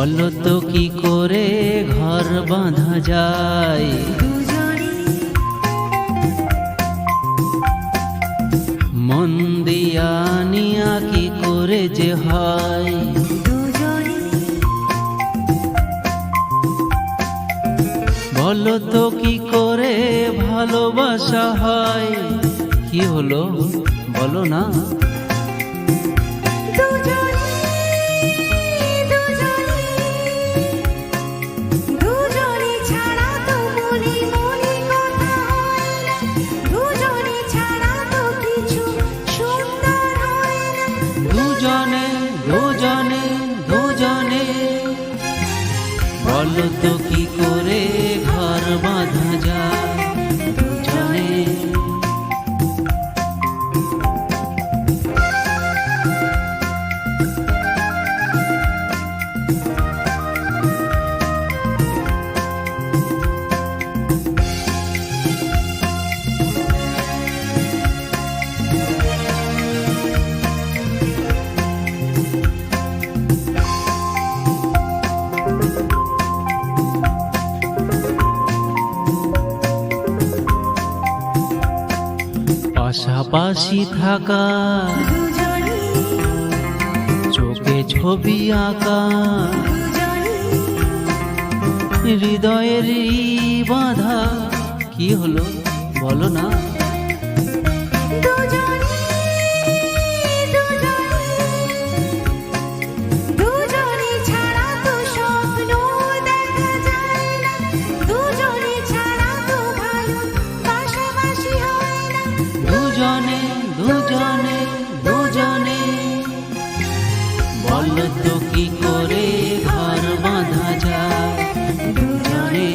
বলো তো কি করে ঘর বাঁধা যায়? মন দিয়া নিয়া কি করে যে হয়? বলো তো কি করে ভালোবাসা হয়? কি হলো বলো না। দুজনে দুজনে দুজনে বলো তো কি করে ঘর বাঁধা যায়? দুজনে পাশাপাশি থাকা, চোখে ছবি আঁকা, হৃদয়ের বাঁধা। কি হলো বলো না। দুজনে দুজনে দুজনে বলো তো কি করে ঘর বাঁধা যায়? দুজনে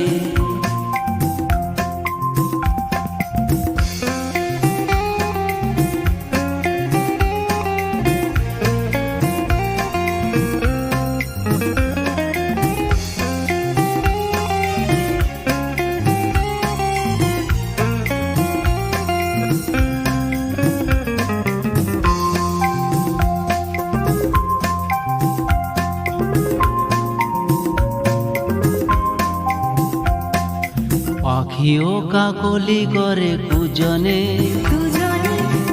পাখিও কাকলি করে কুজনে,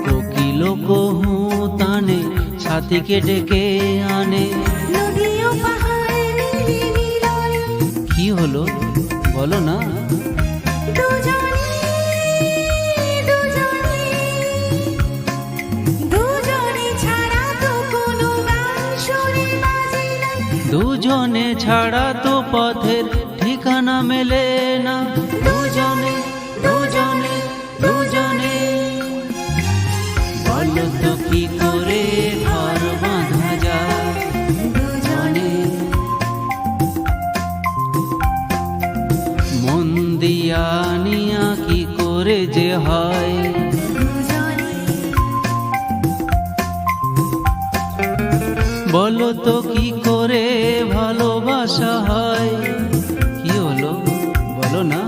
কোকিল কহু তানে সাথীকে ডেকে আনে। কি হলো বলো না। দুজনে ছাড়া তো পথের ঠিকানা মেলে না। দুজনে দুজনে দুজনে বলো তো কি করে ঘর বাঁধা যায়? দুজনে মন দিয়া নিয়া কি করে যে হয়? বলো তো কি করে ভালোবাসা হয়? কি হলো বলো না।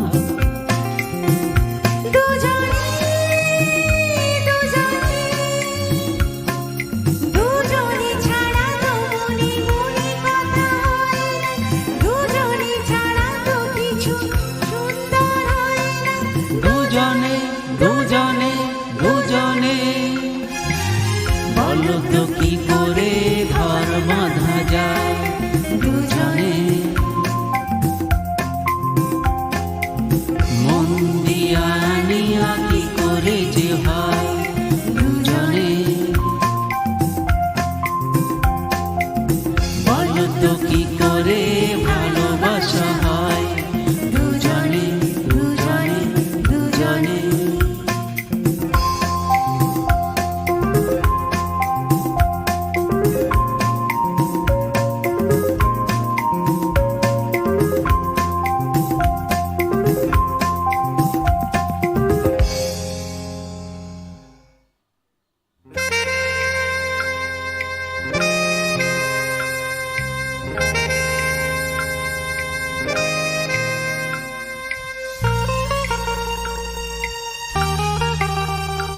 দুজনে দুজনে দুজনে বলো তো কি করে ঘর বাঁধা যায়?